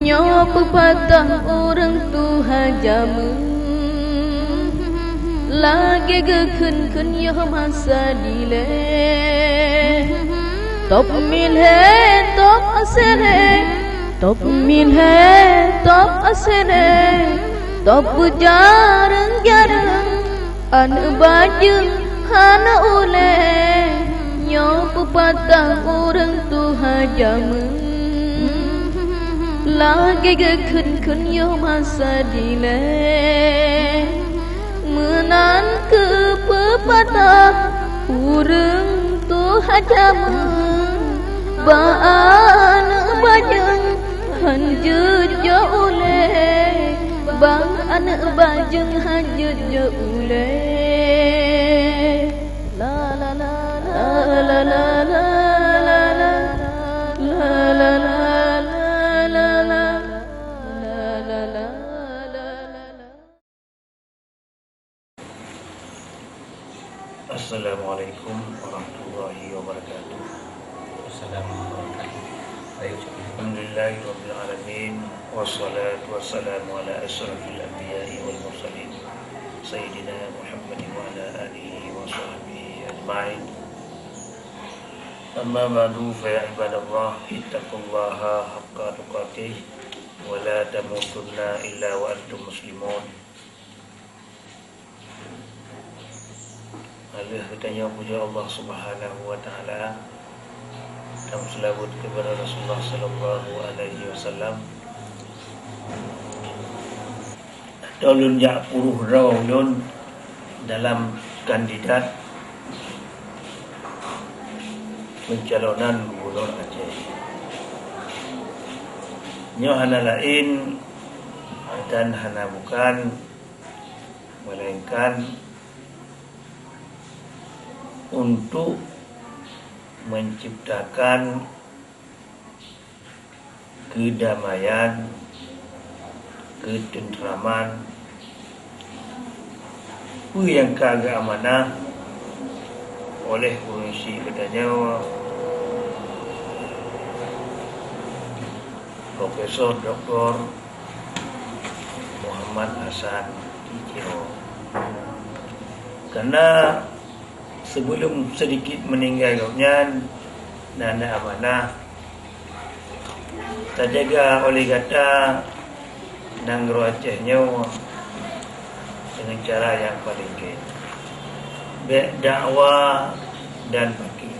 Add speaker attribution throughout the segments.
Speaker 1: Nyo pepatah orang tu hajama lagi gekun yo masa dile top min hai top asene top min hai top asene top jarang jarang an baju hana ule nyo pepatah orang tu hajama lagi gekun yo masa dile menan ke pepatah urang tu hajama baan bajeng hanjut jo ule bang anak bajeng hanjut jo ule la la la la la la la la la la
Speaker 2: Assalamualaikum warahmatullahi wabarakatuh.
Speaker 3: Assalamualaikum.
Speaker 2: Alhamdulillahirabbil alamin wassalatu wassalamu ala asyrafil anbiya'i wal mursalin sayyidina Muhammadin wa ala alihi wa sahbihi ajma'in. Amma ba'du fa ya ibadallah ittaqullaha haqqa tuqatih wa la tamutunna illa wa antum muslimun. Allah bertanya puja Allah Subhanahu wa taala dan selawat kepada Rasulullah sallallahu alaihi wasallam. Tolong jak puruh rawlun dalam kandidat pencalonan Gubernur Aceh. Nyo hana lain dan hana bukan melainkan untuk menciptakan kedamaian, ketentraman, yang kagak amanah oleh fungsi katanya Profesor Dr. Muhammad Hasan Tijero. Karena sebelum sedikit meninggalnya nana amanah terjaga oleh kata Nangro Acehnya dengan cara yang paling baik, dakwah dan bagi.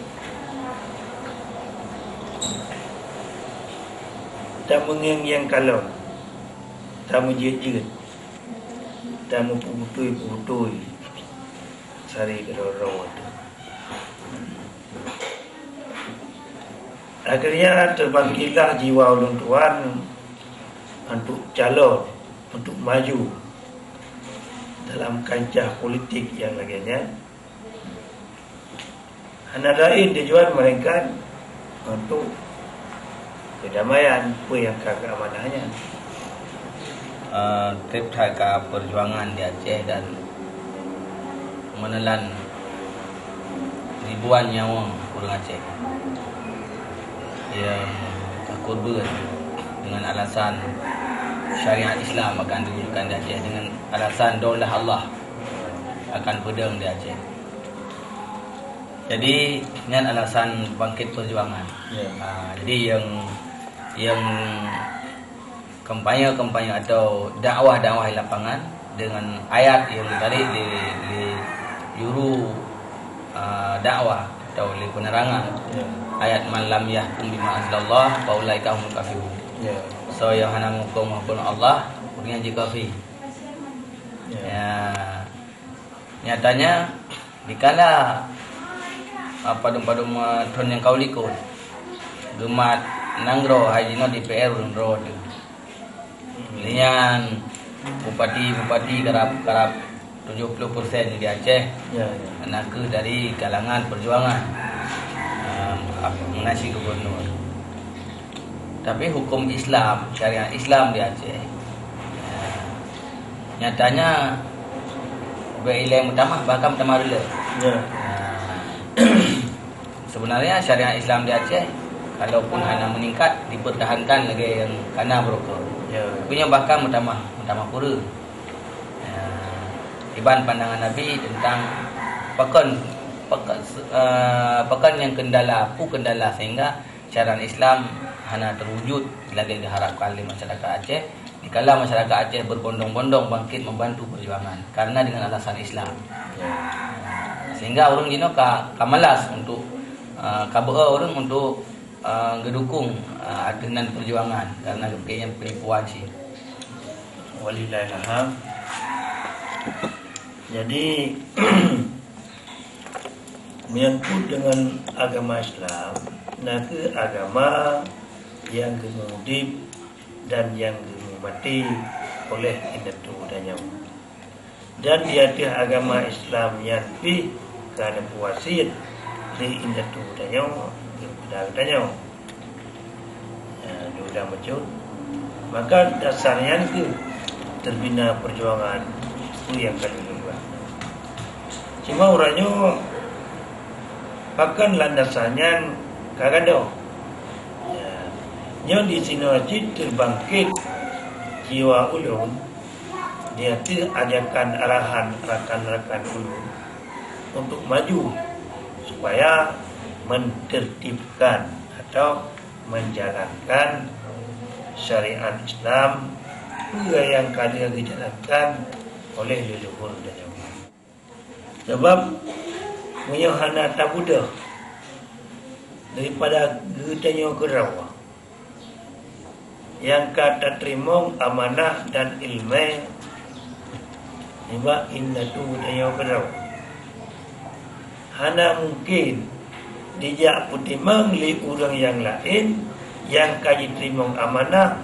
Speaker 2: Tak mengengiang kalon, tak menjerit-jerit, tak memputui-putui sari kedua-dua itu. Akhirnya terbangkitlah jiwa ulun tuan untuk calon, untuk maju dalam kancah politik yang lainnya. Hanya lain tujuan mereka untuk kedamaian, apa yang kagak amanahnya.
Speaker 3: Trip Thaika perjuangan di Aceh dan menelan ribuan nyawa orang Aceh yang korban dengan alasan syariat Islam akan diwujudkan di Aceh, dengan alasan daulah Allah akan pedang di Aceh. Jadi dengan alasan bangkit perjuangan. Jadi yang kampanye atau dakwah di lapangan dengan ayat yang ditarik di juru dakwah atau oleh penerangan ayat man lam yahkum bima anzalallah fa ulaika humul kafirun. So yang hana menghukum hukum Allah punya je kafir. Nyatanya dikala padum-padum thon yang kau likut gemat Nangro hajino DPR road lian bupati kerap 70% di Aceh anak dari kalangan perjuangan mengasih gubernur. Tapi hukum Islam, syariat Islam di Aceh nyatanya berilmu tamah bahkan tamarula. Sebenarnya syariat Islam di Aceh kalaupun hana meningkat dipertahankan lagi yang kana broker.
Speaker 2: Ya.
Speaker 3: Punya bahkan pertama pura. Iban pandangan Nabi tentang pekan yang kendala sehingga syariat Islam hana terwujud lagi diharapkan oleh masyarakat Aceh. Dikala masyarakat Aceh berbondong-bondong bangkit membantu perjuangan karena dengan alasan Islam. Sehingga orang dino malas untuk orang untuk gedukung dengan perjuangan karena kayaknya penipuan sih.
Speaker 2: Walillahilham. Jadi menyangkut dengan agama Islam, ke agama yang gemudip dan yang gemumati oleh indatu dan nyawa. Dan dia agama Islam yang pi kerana puasit di indatu dan nyawa, dan nyawa. Sudah macam, maka dasarnya ke terbina perjuangan itu yang kali kedua. Cuma orangnya bahkan landasannya kagak ada. Yang di sini wajib terbangkit jiwa ulun, dia ajarkan arahan rakan-rakan ulun untuk maju supaya mentertibkan atau menjalankan syariat Islam yang kalian dijalankan oleh leluhur dan nyawa. Sebab menyahana tak mudah daripada getanya kerawa yang kata terima amanah dan ilmu sebab indatu dan kerawa hana mungkin dijak putimang li orang yang lain yang kaji terima amanah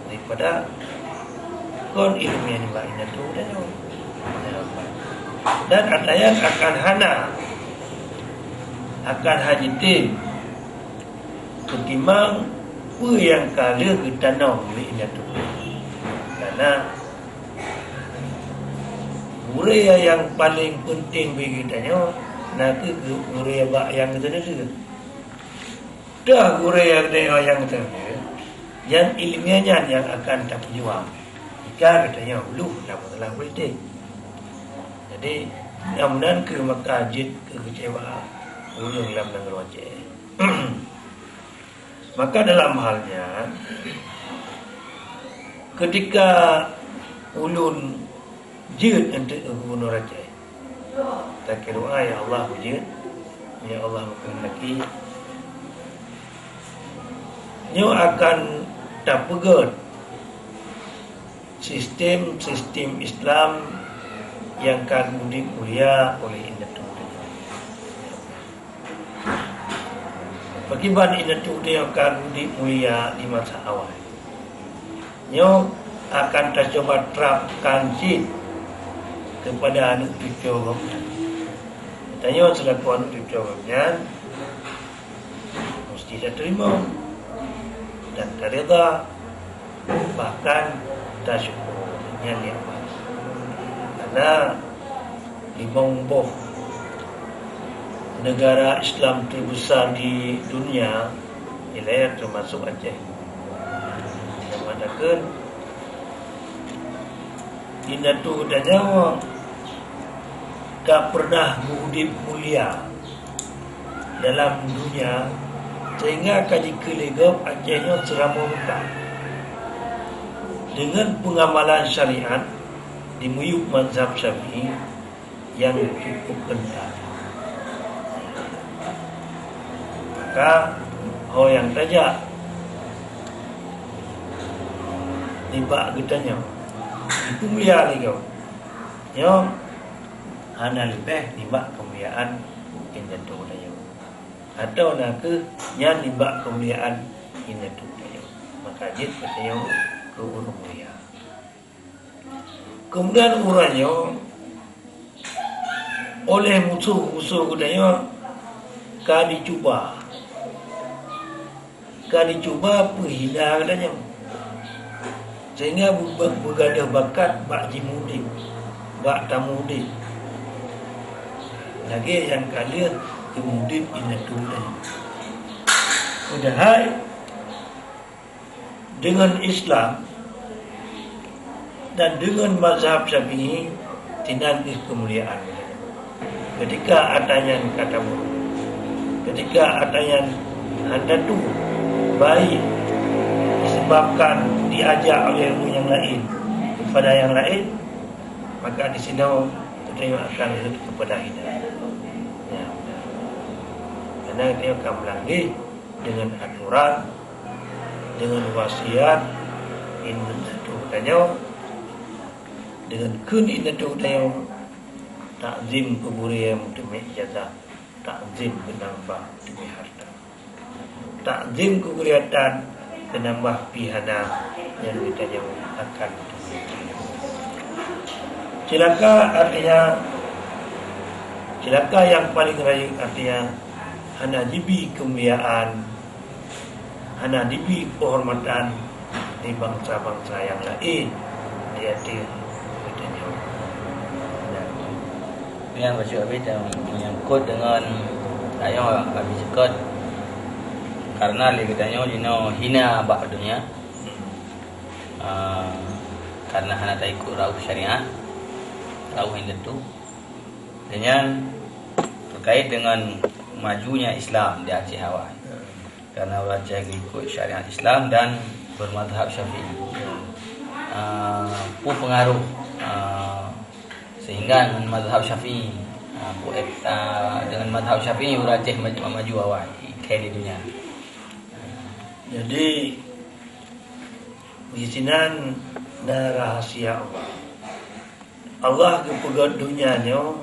Speaker 2: daripada kon ilmu yang indatu dan nyawa. Dan adanya akan hana akan hajitin ketimbang apa yang kala kita nak miliknya tu. Karena budaya yang paling penting bagi kita nanti budaya yang kita ni dah budaya yang kita yang ilmiahnya yang akan tak berjuang jika katanya lu dah telah politik. Jadi mudah-mudahan ke makajid kekecewaan ulun dalam negara Aceh. Maka dalam halnya ketika ulun jid untuk gubernur Aceh, tak kira ya Allah jid, ya Allah menghendaki nyo akan tak pegat sistem Islam yang akan mulia oleh indatu. Bagaimana indatu dia akan mulia di masa awal. Nyo akan tercoba terapkan jid kepada anak cucu gomnya. Tanya selaku anak cucu gomnya mesti dia terima dan terreda bahkan tersyukurnya nikmat. Karena di Bongboh negara Islam terbesar di dunia wilayah termasuk Aceh yang mengatakan indatu dan nyawa tak pernah hidup mulia dalam dunia sehingga kaji kelegap Acehnya selama mudah dengan pengamalan syariat di muyuk mazhab Syafi'i yang cukup kental. Maka yang tajak tiba getanya itu mulia lagi kau. Yo hana lebih tiba kemuliaan indatu dayo. Atau nak nya tiba kemuliaan indatu dayo. Maka jid katanya ke urung mulia. Kemudian urangnya oleh musuh-musuh budaya dicuba penghina katanya sehingga bergadah bakat bak jimudik bak tamudik lagi yang kalian kemudian indatu Padahal dengan Islam dan dengan mazhab Syafi'i tinanti kemuliaan. Ketika adanya katamu, ketika adanya anda tu baik disebabkan diajak oleh ilmu yang lain kepada yang lain, maka di sini kita akan kepada hidayah. Ya. Karena dia akan melanggar dengan aturan, dengan wasiat, inatu tanya, dengan kun inatu tanya, takzim kuburiya demi jazah, takzim menambah demi harta, takzim kuburiatan menambah pihana yang kita akan celaka. Artinya celaka yang paling raya, artinya hana dibi kemuliaan, hana dibi kehormatan di bangsa-bangsa yang lain. Yaitu
Speaker 3: yang baca habis yang menyangkut dengan ayat habis cakap karena dia katanya jino hina bak dunia karena hana tak ikut rauh syariat, rauh yang tentu, dengan terkait dengan majunya Islam di Aceh Hawa, karena Aceh ikut syariat Islam dan bermadhab Syafi'i, pengaruh sehingga dengan madhab Syafi'i, dengan madhab Syafi'i Aceh maju awal di dunia.
Speaker 2: Jadi bisinan dan rahasia Allah. Allah kepegat dunianya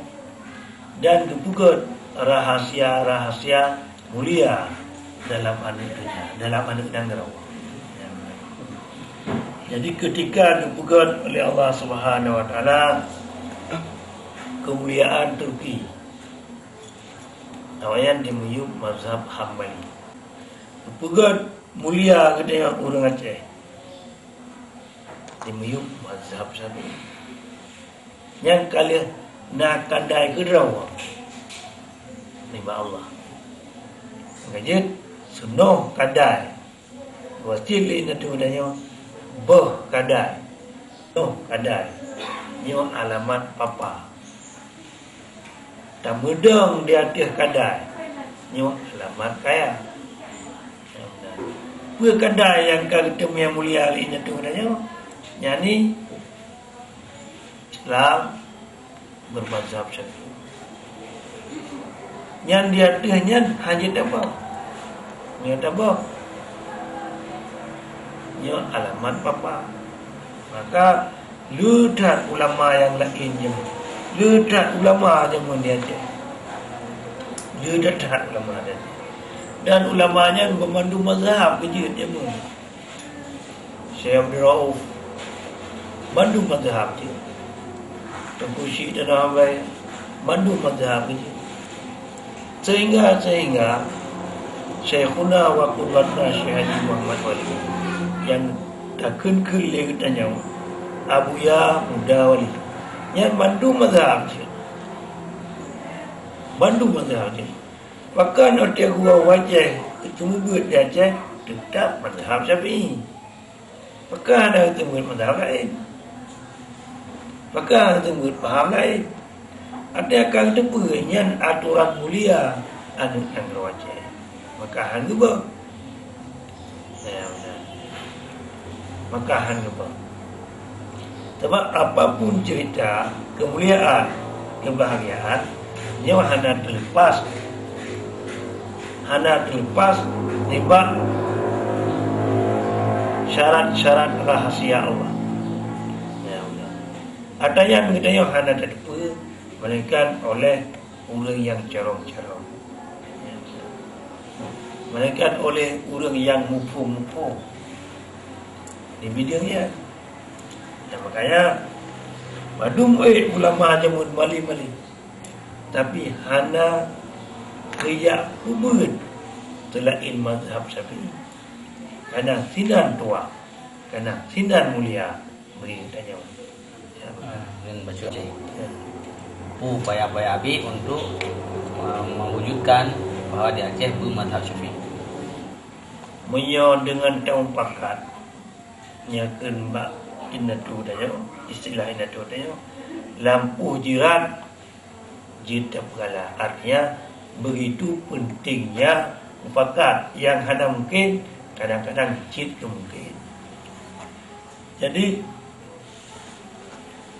Speaker 2: dan kepegat rahasia-rahasia mulia dalam anak dunia, dalam anak negara Allah. Jadi ketika kepegat oleh Allah Subhanahu Wa Taala kemuliaan Turki, awayan dimuyub mazhab Hambali, kepegat mulia kedai orang Aceh dimuyub mazhab Syafi'i. Yang kalian nak kandai kedrawa lima Allah ngajit sunnah kadai wasil ini tu danya boh kadai no kadai nyo alamat papa tak mudang di atas kadai nyo alamat kaya. Pue kadai yang ketemu yang mulia ini tu danya nyani Islam bermazhab Syafi'i. Yang dia tehnya hanya dapat. Dia dapat. Dia alamat papa. Maka ludah ulama yang lainnya. Ludah ulama yang dia je. Ludah ulama dia. Dan ulamanya memandu mazhab kerja dia pun. Syekh Abdul Rauf mandu mazhab je. Tengku Syekh dan Hambai mandu mazhab je. Sehingga Syekhuna wa Qurratna Syekh Haji Muhammad Wali yang takun kele katanya Abu Ya Muda Wali yang mandu mazhab je. Mandu mazhab je. Bahkan otak gua wajah ketemu dia je tetap mazhab Syafi'i. Maka ada ketemu mazhab lain. Maka ketemu paham lain. Ada akan tepunya aturan mulia anu yang wajah. Maka hang ba. Ya benar. Maka hang ba. Sebab apapun cerita kemuliaan, kebahagiaan, nyawa hana terlepas tiba syarat-syarat rahasia Allah. Ya benar. Ada yang mengenai hana terlepas melainkan oleh orang yang corong-corong, melainkan oleh orang yang mupu-mupu di bidangnya. Dan makanya badum ulama jamun mali-mali, tapi hana kerja kubun selain mazhab Syafi'i, karena sinan tua, karena sinan mulia bagi tanya.
Speaker 3: Dan baca upaya-upaya Abi untuk mewujudkan bahwa di Aceh bermadhab Syafi'i.
Speaker 2: menyo dengan tahun pakat nyakeun mbak inatu dayo istilah inatu dayo lampu jiran jita pegala, artinya begitu pentingnya mufakat yang hanya mungkin kadang-kadang jid mungkin. Jadi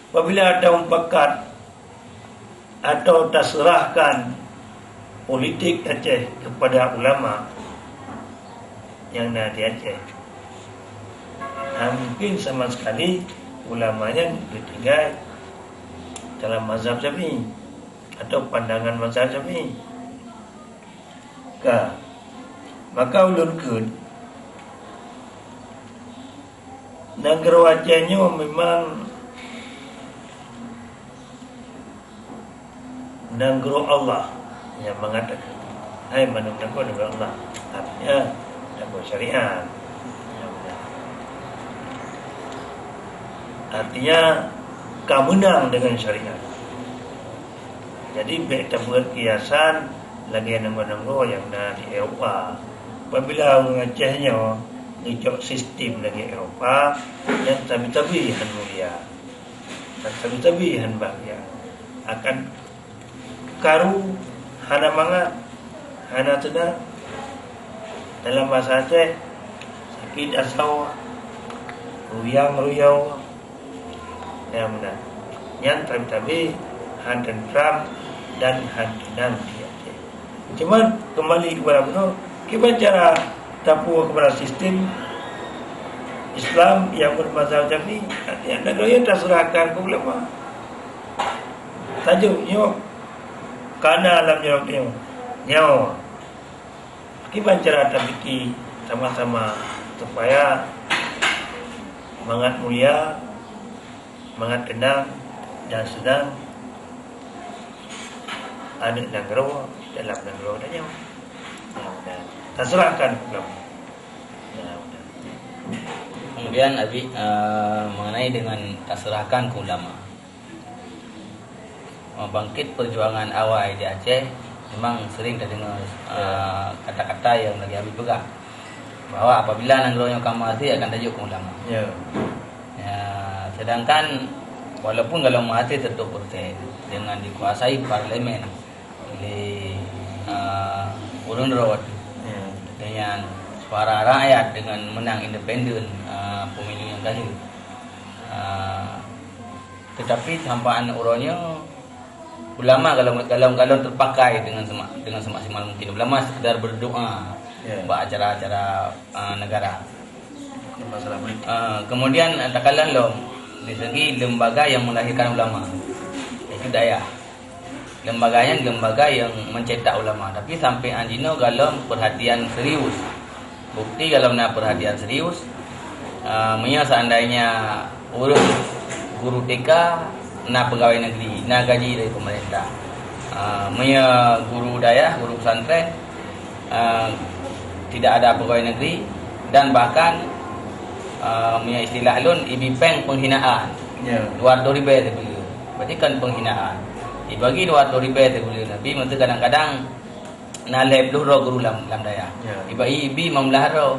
Speaker 2: apabila ada mufakat atau terserahkan politik Aceh kepada ulama yang ada di Aceh, mungkin sama sekali ulamanya ditinggal dalam mazhab Syafi'i atau pandangan mazhab Syafi'i. Maka ulun kun negara Acehnya memang negara Allah yang mengatakan hai manusia negara Allah, artinya negara syariat, artinya kemenang dengan syariat. Jadi kita buat kiasan lagi negara-negara yang ada di Eropah. Apabila orang Acehnya ngikut sistem lagi Eropah yang tabi-tabihan mulia dan tabi-tabihan bahagia akan karu hana mangat hana tenang dalam bahasa Aceh sakit asau ruyang yang benar yang tabi-tabi handan pram dan handan di Aceh. Cuman kembali kepada benar gimana cara tapu kepada sistem Islam yang bermazhab Syafi'i, yang negara terserahkan ke ulama. Tajuknya karena alam nyawa. Gimana cara tabiki sama-sama supaya semangat mulia, semangat tenang dan senang ada negara dalam negara dan nyawa. Terserahkan ulama.
Speaker 3: Kemudian Abi mengenai dengan terserahkan ke ulama, bangkit perjuangan awal di Aceh memang sering terdengar kata-kata yang lagi Abi pegang bahwa apabila negara yang kamati akan tajuk ke ulama. Sedangkan walaupun kalau mati tetap berteh dengan dikuasai parlemen oleh Urun Road dengan suara rakyat dengan menang independen pemilu yang tadi. Tetapi sampaian urangnya ulama kalau terpakai dengan semaksimal mungkin. Ulama sekedar berdoa buat acara-acara negara. Kemudian takalan di segi lembaga yang melahirkan ulama, itu daya. Lembaganya lembaga yang mencetak ulama, tapi sampai anjino kalau perhatian serius. Bukti kalau nak perhatian serius, seandainya urus guru TK nak pegawai negeri, nak gaji dari pemerintah. Guru daya, guru pesantren tidak ada pegawai negeri dan bahkan istilah lun ibipeng penghinaan. Luar dori bayar beliau. Berarti kan penghinaan. Dibagi 200 ribu boleh lebih, mesti kadang-kadang nalep luhro guru lam daya. Ibi memlaharo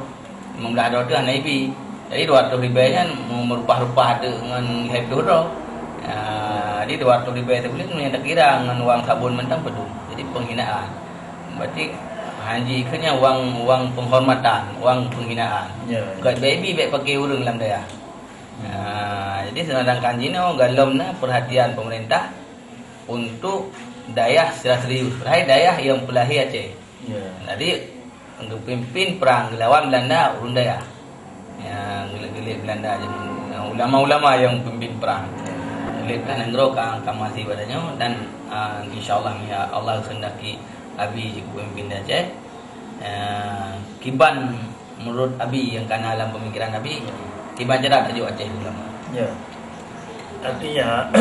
Speaker 3: tu anak ibi. Jadi 200 ribu kan merupah-rupah dengan lep luhro. Jadi 200 ribu boleh tu yang tak kira dengan uang sabun mentang pedul. Jadi penghinaan. Berarti haji kena uang penghormatan, uang penghinaan. Kat baby baik pakai urang lam daya. Jadi sedangkan jino galomna perhatian pemerintah untuk dayah secara serius. Hai dayah yang pelahi Aceh. Jadi untuk pimpin perang lawan Belanda urun dayah. Gelit Belanda ulama-ulama yang pimpin perang. Gelitkan negro kang masih padanya dan insyaallah ya Allah kehendaki Abi jiku pimpin Aceh. Kiban menurut Abi yang kana dalam pemikiran Abi, kiban cara tajuk Aceh ulama.
Speaker 2: Artinya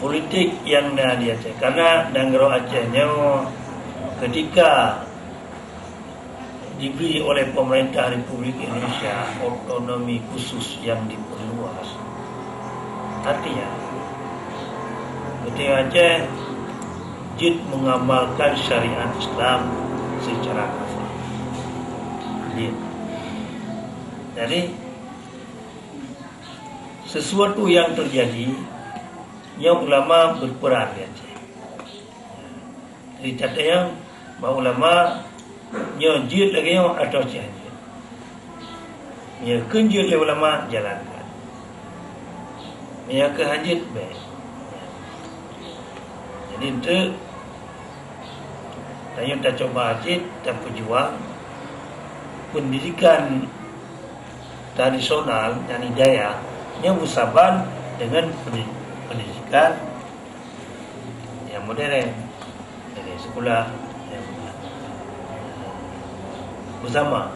Speaker 2: politik yang ada di Aceh, karena negara Acehnya ketika diberi oleh pemerintah Republik Indonesia otonomi khusus yang diperluas, artinya ketika Aceh jid mengamalkan syariat Islam secara kafah. Ya. Jadi sesuatu yang terjadi, yang ulama berperan di Aceh. Jadi kata yang bahawa ulama nyojit lagi yang atau cianjit. Ya kenjit le ulama jalankan. Ya kehanjit baik. Jadi itu tanya kita coba ajit dan pejuang pendidikan tradisional dan hidayah yang musaban dengan pendidikan yang modern dari sekolah yang bersama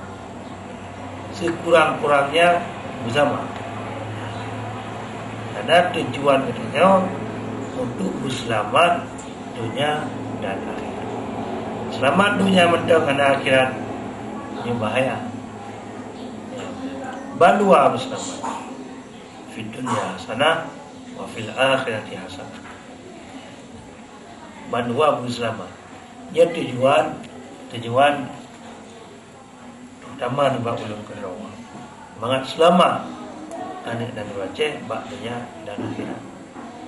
Speaker 2: sekurang-kurangnya bersama karena tujuan keduanya untuk berselamat dunia dan akhirat. Selamat dunia mendatang akhirat yang bahaya. Balwa berselamat di dunia sana wa fil akhirati hasanah. Balwa berselamat. Ya tujuan utama ni bak ulun kedua. Semangat selamat anak dan Aceh bak dunia dan akhirat.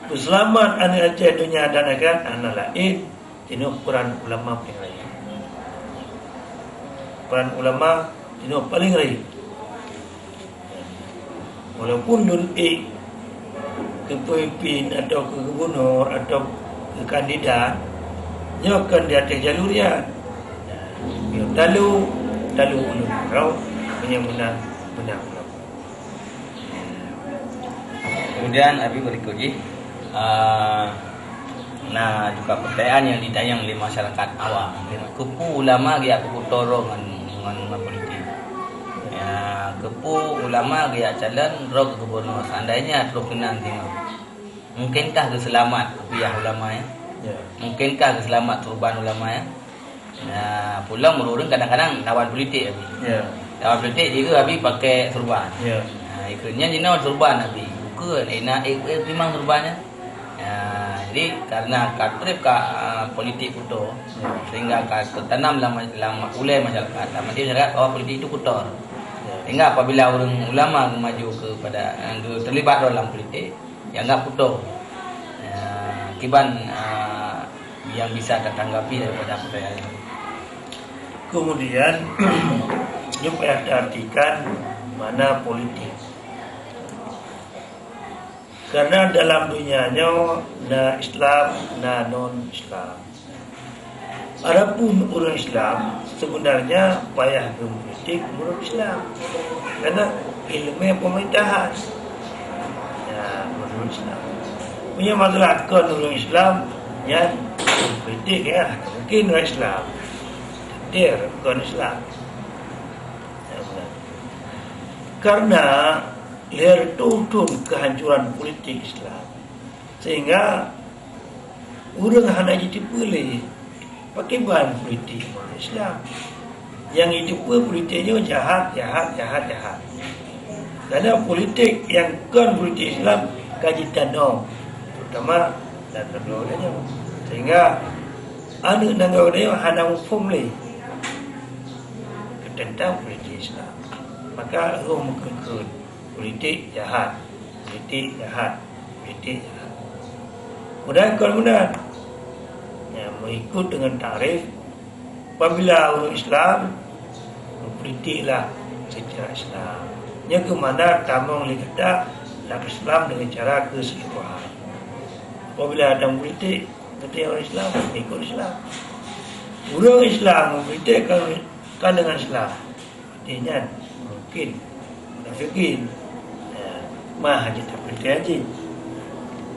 Speaker 2: Berselamat anak Aceh dunia dan akhirat anak lain ini ukuran ulama paling raya. Ukuran ulama ini paling raya. Walaupun dun ke pemimpin atau ke gubernur atau ke kandidat, dia akan di atas jalurnya. Lalu ulun kau punya menang.
Speaker 3: Kemudian Abi berikutnya, nah juga pertanyaan yang ditanya oleh masyarakat awam. Kepu ulama dia kepu torong dengan politik. Ya, kepu ulama dia jalan roh gubernur. Seandainya terus kena tengok. Mungkinkah keselamat pihak ulama ya? Mungkinkah keselamat turban ulama ya? Nah, pulang merurun kadang-kadang lawan politik Abi.
Speaker 2: Ya.
Speaker 3: Lawan politik juga Abi pakai turban.
Speaker 2: Ya.
Speaker 3: Nah, ikutnya jina turban Abi. Bukan enak memang turbannya. Jadi karena katrip politik kuto sehingga tertanam dalam ulai masyarakat. Dalam masyarakat bahwa politik itu kotor. Sehingga apabila orang ulama maju kepada terlibat dalam politik, dianggap kotor. Akibat yang bisa tertanggapi daripada pertanyaan ini.
Speaker 2: Kemudian juga diartikan mana politik. Karena dalam dunianya na Islam, na non-Islam. Adapun orang Islam sebenarnya payah berpolitik menurut Islam. Karena ilmu pemerintahan. Ya, menurut Islam. Punya masalah orang Islam yang berpolitik ya, mungkin orang Islam. Dia bukan Islam. Karena dia tuntun kehancuran politik Islam, sehingga orang hanya jadi boleh pakai bahan politik Islam. Yang itu pun politiknya jahat. Karena politik yang kan politik Islam kaji tanam, terutama dan kedua-duanya, sehingga anak negara dia hanya memfumli tentang politik Islam. Maka orang mengkekut politik jahat. Kemudian yang mengikut dengan tarif apabila orang Islam berpolitiklah secara Islam. Yang kemana tamang kata nak Islam dengan cara keseluruhan. Apabila ada politik kata orang Islam ikut Islam. Orang Islam berpolitik kan dengan Islam. Artinya mungkin munafikin mah haji tak politik haji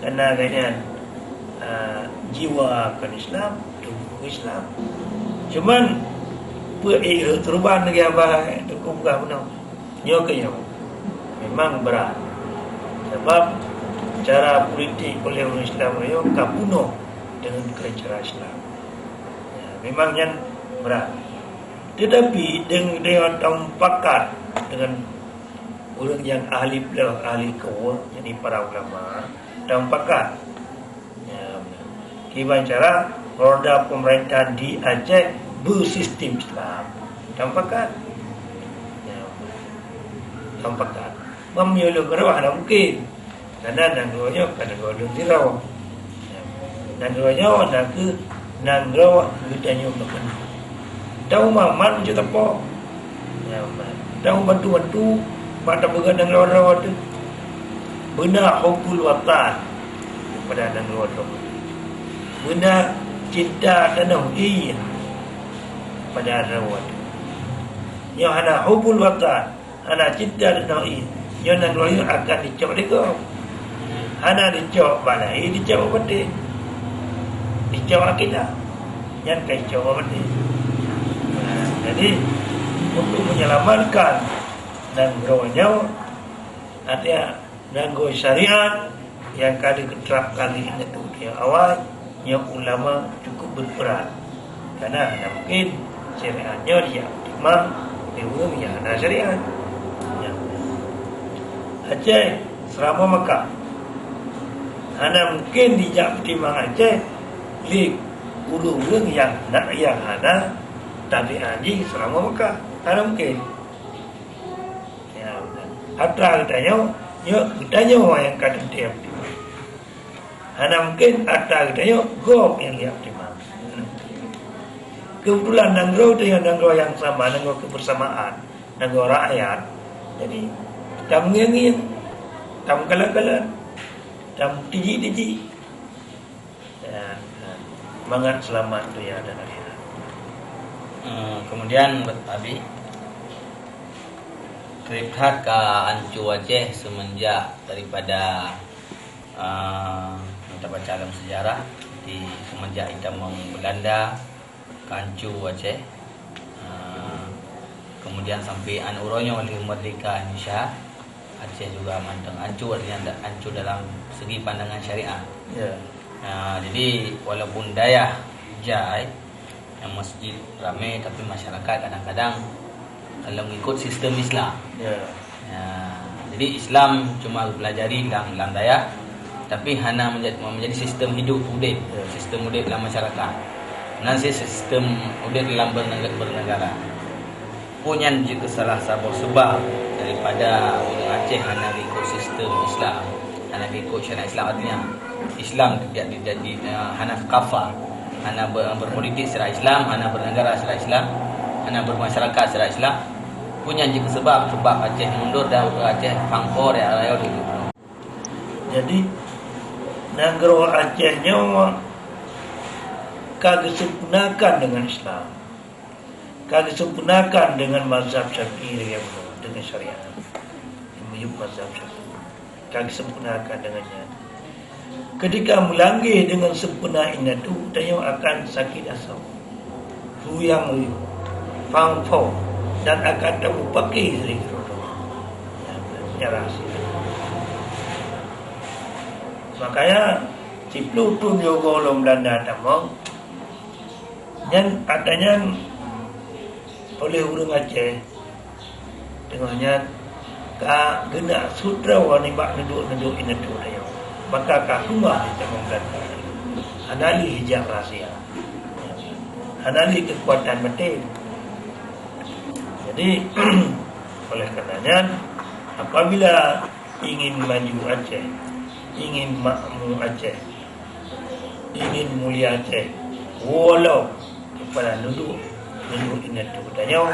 Speaker 2: karena kaitan jiwa kan Islam, tubuh Islam. Cuman perubahan lagi apa itu bukan benar. Nyoknya memang berat. Sebab cara politik oleh orang Islam itu kapuno dengan cara Islam. Ya, memang yang berat. Tetapi dengan tampakat dengan orang yang ahli kau, jadi para ulama tampakat. Ya, kiban cara roda pemerintahan di Aceh bersistem Islam. Tampakat. tampakan. Memilih gerah dah mungkin. Karena nanggonya kada golong dirau. Nanggonya nak ke nangro gudanya makan. Tahu maman je tapo. Ya, tahu bantu-bantu pada begadang rawa-rawa tu. Benar hubul watan pada nangro tu. Benar cinta dan iya pada rawa tu. Yang ada hubul watan, ada cinta dan iya. Yang nangro akan dicok dego. Ana dicok balai, dicok bete. Dicok akidah. Yang kacau bete. Jadi untuk menyelamatkan nanggronya ada nanggo syariat yang kali diterapkan di itu yang awal yang ulama cukup berperan. Karena mungkin syariatnya dia optimal, dia ada syariat. Ya. Aceh selama Mekah. Ana mungkin dijak pertimbangan Aceh li ulung yang nak yang ada tapi haji selama Mekah. Ana mungkin. Ya, atra katanya, katanya orang yang kata dia optimal. Ana mungkin atra katanya go yang dia optimal. Kebetulan nangro dengan nangro yang sama, nangro kebersamaan, nangro rakyat. Jadi tam ngengin, tam kalah-kalah. Dan tiji-tiji dan semangat selamat tu ya dan akhirat.
Speaker 3: Kemudian Abi Kriphat ke Ancu Aceh semenjak daripada kita baca dalam sejarah di semenjak Itamong Belanda ke Ancu Aceh, kemudian sampai Anuronyo oleh Merdeka Indonesia. Aceh juga mandang Ancu, artinya Ancu dalam segi pandangan syariah.
Speaker 2: Ya.
Speaker 3: Jadi walaupun daya Jai yang masjid ramai, tapi masyarakat kadang-kadang kalau mengikut sistem Islam.
Speaker 2: Ya.
Speaker 3: Jadi Islam cuma pelajari dalam daya, tapi hana menjadi sistem hidup udip, sistem udip dalam masyarakat. Nanti sistem udip dalam bernegara. Punya juga salah satu sebab daripada orang Aceh hanya ikut sistem Islam, hanya ikut syariat Islam, artinya Islam tidak jadi hanya kafah, hanya berpolitik secara Islam, hanya bernegara secara Islam, hanya bermasyarakat secara Islam. Punya juga sebab Aceh mundur dan Aceh pangkor ya raya dulu.
Speaker 2: Jadi negara Acehnya kagak sempurnakan dengan Islam. Kagak sempurnakan dengan mazhab Syafi'i dengan syariat. Menyebut mazhab Syafi'i. Kagak sempurnakan dengannya. Ketika melanggar dengan sempurna itu, dia akan sakit asam. Ruyang fangfo dan akan terupaki sedikit. Ya rahsia. Makanya ciplu tu jogo lom Belanda tamong. Dan katanya oleh orang Aceh dengannya ka gena sutra wani bak neduk ina tu dia maka ka rumah kita membantu anali hijab rahsia anali kekuatan batin. Jadi oleh karenanya apabila ingin maju Aceh, ingin makmur Aceh, ingin mulia Aceh, walau kepada duduk ingat tu katanya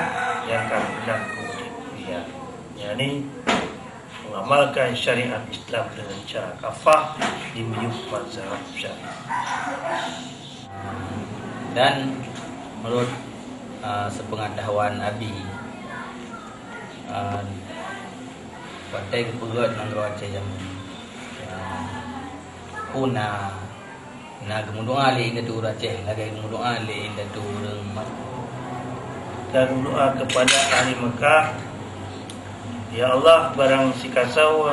Speaker 2: yang akan berlaku ya. Yani mengamalkan syariat Islam dengan cara kafah di meyuk mazhab Syafi'i.
Speaker 3: Dan menurut sepengetahuan Abi, partai kepegat negara Aceh jam puna na kemudian ali inda tu Aceh lagi kemudian ali inda tu orang
Speaker 2: dan doa kepada ahli Mekah, ya Allah barang si kasau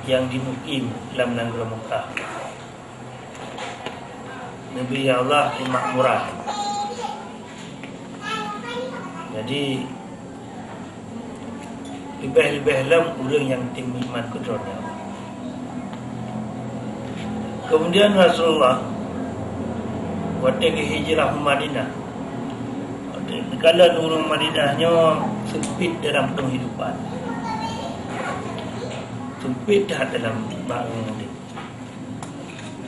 Speaker 2: yang dimukim dalam negara Mekah, Nabi ya Allah dimakmuran. Jadi lebih-lebih dalam orang yang tinggi iman kudronya. Kemudian Rasulullah waktu hijrah ke Madinah, kalau orang Madinahnya sempit dalam penghidupan, sempit dalam bangun ini.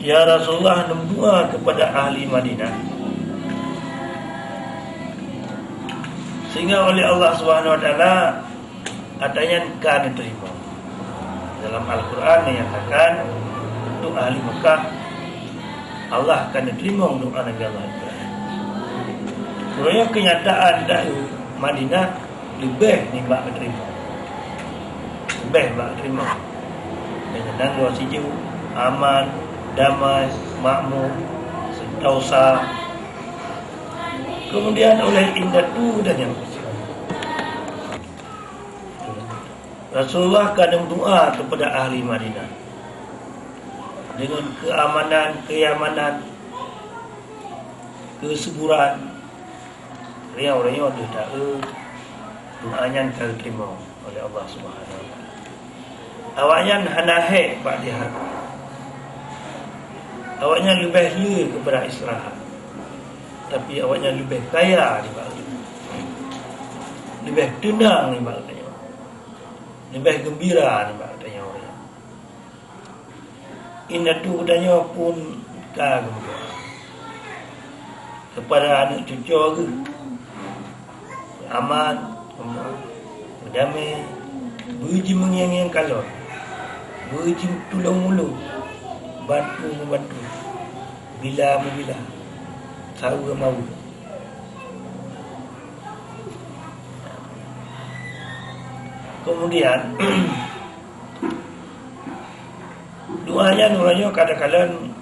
Speaker 2: Ya Rasulullah berdoa kepada ahli Madinah, sehingga oleh Allah Subhanahu Wa Taala adanya kan diterima. Dalam Al-Quran menyatakan untuk ahli Mekah Allah akan diterima doa Nabi Allah Ibrahim. Sebenarnya kenyataan dari Madinah lebih nimbak diterima, lebih nimbak diterima. Dengan doa sejuk, aman, damai, makmur, sentosa. Kemudian oleh indatu dan yang Rasulullah kadang doa kepada ahli Madinah dengan keamanan, kenyamanan, kesuburan. Orang-orangnya ada tahu doanya akan diterima oleh Allah Subhanahu Wa Taala. Awaknya hanahe pak dia. Awaknya lebih liar kepada istirahat, tapi awaknya lebih kaya di bawah, lebih tenang di bawah, lebih gembira ni maknanya orang. Inna tu katanya pun kagum kepada anak cucu ke aman, berdamai, beruji mengiang-iang kalor, beruji tolong-mulung, bantu-membantu, bila-membila, tahu-mau. Kemudian doanya nuranya kadang-kadang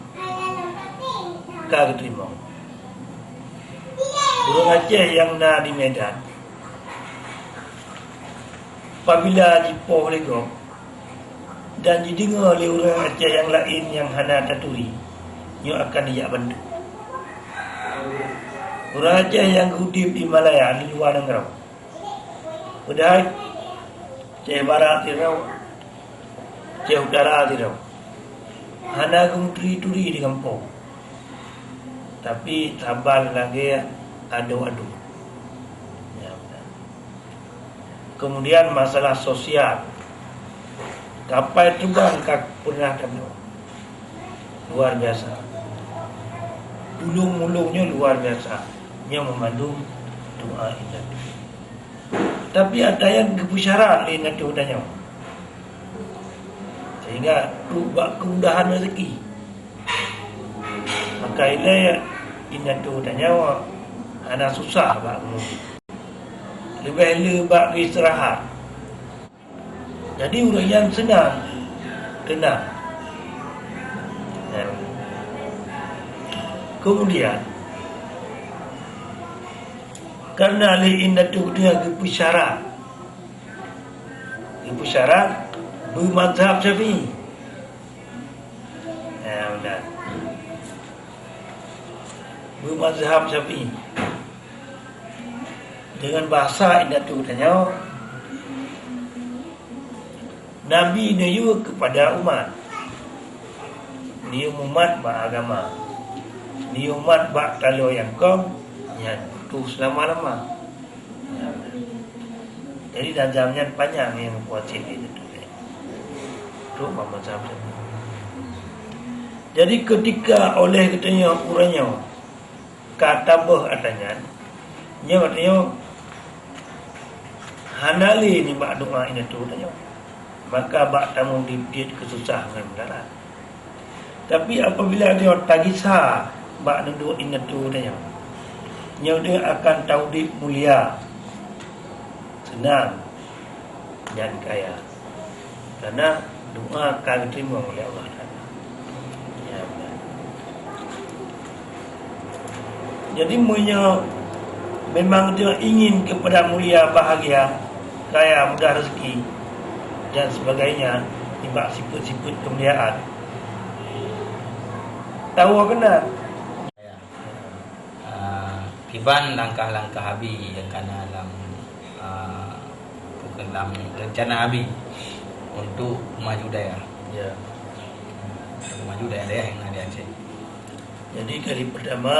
Speaker 2: kagak terima. Orang Aceh yang nak di Medan, apabila jipoh lego dan didengar oleh orang Aceh yang lain yang hana taturi, nyo akan dijak bantu. Orang Aceh yang hidup di Malaya di luar negara, udah Aceh Barat tirau, Aceh Utara tirau, hana turi-turi di kampung, tapi tabal lagi adu-adu. Ya, kemudian masalah sosial, kapal terbang kak pernah kami luar biasa, tulung-mulungnya luar biasa, yang memandu doa ini. Tapi ada yang kebesaran lain nanti udahnya, sehingga buat kemudahan rezeki. Maka ini nanti udahnya anak susah bangun, lebih istirahat. Jadi orang yang senang, tenang. Kemudian karena li'inna tu dia kepusyarat bermazhab Syafi'i. Benar. Bermazhab Syafi'i. Dengan bahasa inna tu tanya Nabi niyu kepada umat. Dia umat beragama. Dia umat kalau yang kau yang tu selama-lama. Jadi nazamnya panjang yang buat sini itu. Tu macam tu. Jadi ketika oleh katanya uranya kata bah adanya, nya katanya hanali ni bak doa ini tu katanya. Maka bak tamu dipit kesusahan benar. Tapi apabila dia tagisa bak doa ini tu katanya, nya dia akan tahu di mulia, senang dan kaya, karena doa akan diterima oleh Allah Taala. Ya, jadi memang dia ingin kepada mulia, bahagia, kaya, mudah rezeki dan sebagainya, timbak sifat-sifat kemuliaan. Tahu kena
Speaker 3: Kiban langkah-langkah Abi yang kena dalam rencana Abi untuk maju daerah.
Speaker 2: ya.
Speaker 3: Maju daerah yang ada di Aceh.
Speaker 2: Jadi kali pertama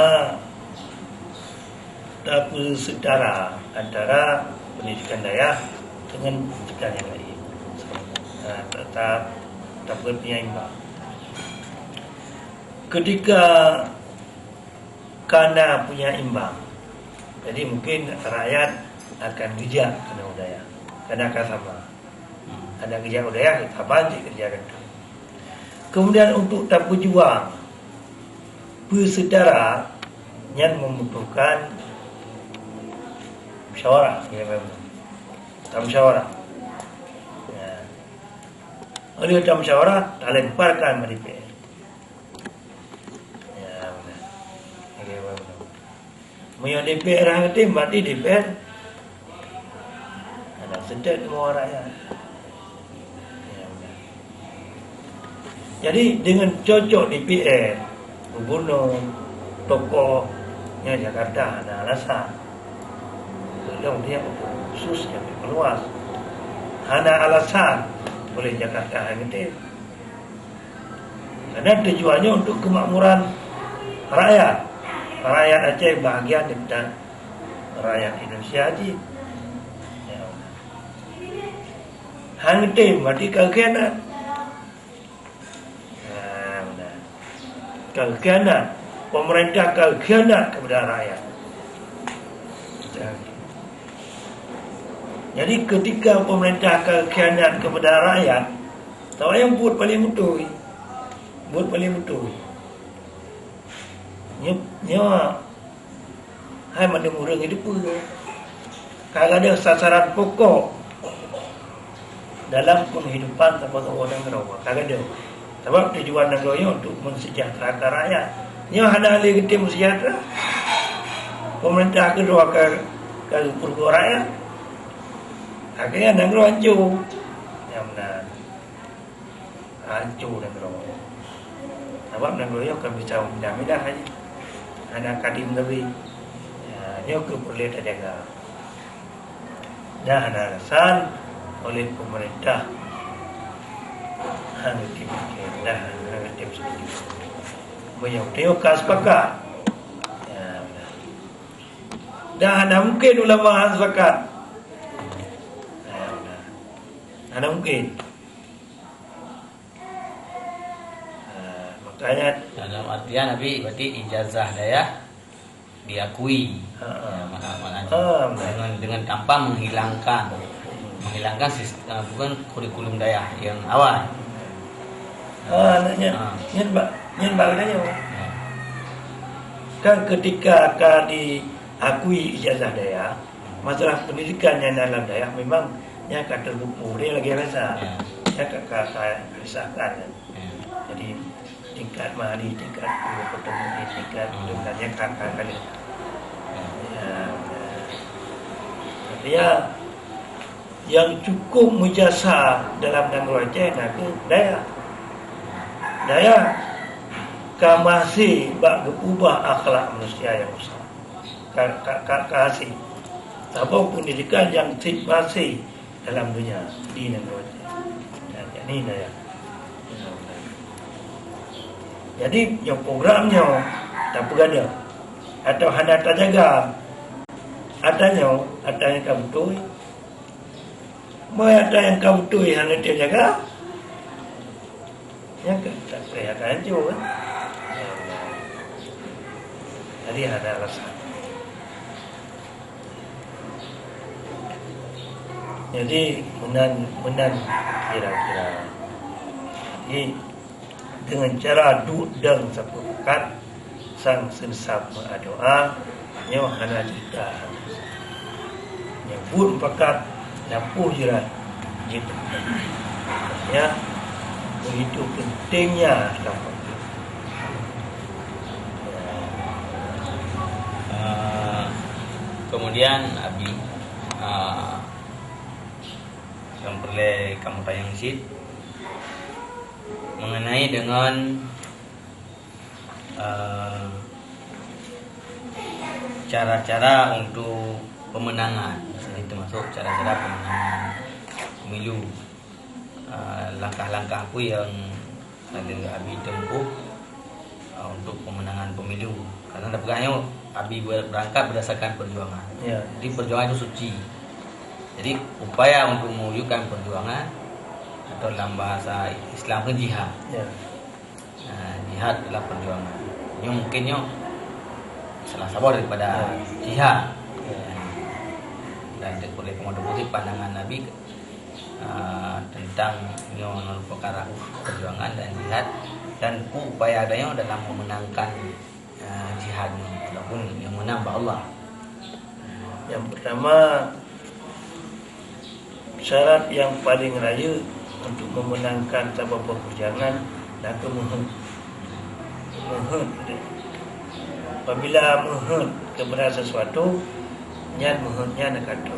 Speaker 2: tak bersedara antara pendidikan daya dengan pendidikan yang lain. Tetap penyeimbang. Ketika kana punya imbang, jadi mungkin rakyat akan bijak kena udaya, karena akan sama. Ada kerja udaya, kita bantu kerjakan itu. Kemudian untuk tak berjuang, bersaudara yang membutuhkan musyawarah, tak musyawarah. Ya. Oleh tak musyawarah, tak lemparkan ke DPR. Ya, benar. Okay, benar. Punya DPR hati, mati DPR. Ada sedek semua rakyat. Ya, benar. Jadi dengan cocok DPR, gubernur, tokohnya Jakarta ada alasan. Beliau dia khusus yang diperluas. Ada alasan boleh Jakarta yang gede. Karena tujuannya untuk kemakmuran rakyat. Rakyat Aceh bahagia dan rakyat Indonesia aja. Ya. Hang gede mati kekhianat. Kekhianat. Pemerintah kekhianat kepada rakyat. Jadi ketika pemerintah kekhianat kepada rakyat, tahu yang buat paling betul. Buat paling betul. Nya hai mana murang hidup pun. Kalau ada sasaran pokok dalam penghidupan tempat orang Rawa, kalau ada. Sebab tujuan negara untuk mensejahterakan rakyat. Nya hana ahli ketim sejahtera. Pemerintah kedua ke purga rakyat. Akhirnya negara hancur. Yang benar. Hancur negara. Sebab negara akan bisa mudah-mudah saja. Anak kadim lebih. Dia boleh terjaga. Dan ada alasan oleh pemerintah. Hanya dipikir. Dah, hanya tim sedikit. Banyak tengok sepakat. Ya, benar. Dah, ada mungkin ulama sepakat. Ada mungkin. Makanya
Speaker 3: dalam artian Nabi berarti ijazah daya diakui. Dengan tanpa menghilangkan bukan kurikulum daya yang awal.
Speaker 2: Nyen bagusnya. Kan ketika akan diakui ijazah daya, masalah pendidikan yang dalam daya memang yang akan terbuku dia lagi rasa yang kakak saya risahkan. Jadi tingkat mahali, tingkat pertemuan, tingkat sebenarnya kakak kali. Ya, yang cukup mujasa dalam negara Aceh nak daya. Daya masih bak ubah akhlak manusia yang besar. Kasih. Apa pendidikan yang masih dalam dunia di negara Aceh. Ini daya. Jadi yang programnya tak bergada atau hanya tak jaga adanya yang kamu tuh. Mau ada yang kamu tuh hanya dia jaga. Yang tak kelihatan juga. Jadi ada alasan. Jadi menan kira-kira ini dengan cara dudang sepakat sang sensap doa nyawa hana cerita yang pun pakat lampu jiran gitu ya begitu pentingnya dapat
Speaker 3: kemudian Abi yang perlu kamu tanya isi mengenai dengan cara-cara untuk pemenangan, jadi termasuk cara-cara pemenangan pemilu, langkah-langkah apa yang ada Abi tempuh untuk pemenangan pemilu, karena dapatnya Abi berangkat berdasarkan perjuangan.
Speaker 2: Ya.
Speaker 3: Jadi perjuangan itu suci. Jadi upaya untuk mewujudkan perjuangan atau dalam bahasa Islam itu jihad.
Speaker 2: Ya.
Speaker 3: Jihad adalah perjuangan. Ini mungkinnya salah satu daripada jihad. Dan oleh Komodo Putih pandangan Nabi tentang non perkara perjuangan dan jihad dan upaya adanya dalam memenangkan jihad ataupun yang menambah Allah.
Speaker 2: Yang pertama, syarat yang paling raya untuk memenangkan sebuah perjuangan dan kemuhun. Apabila muhun kepada sesuatu, nyan muhunnya nak kata.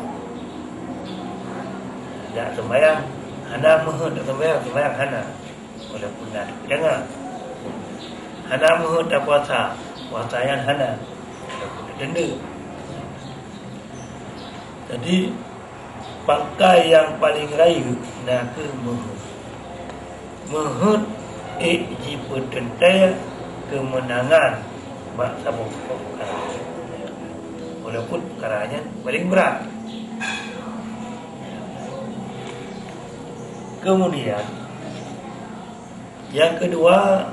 Speaker 2: Tak sembahyang, hana muhun tak sembahyang, sembahyang hana. Walaupun nak dengar. Hana muhun tak puasa, puasa yang hana. Denda. Jadi pangkai yang paling raya nak ke muhun. Muhun jika tentai kemenangan bangsa perkara. Walaupun perkaranya paling berat. Kemudian yang kedua,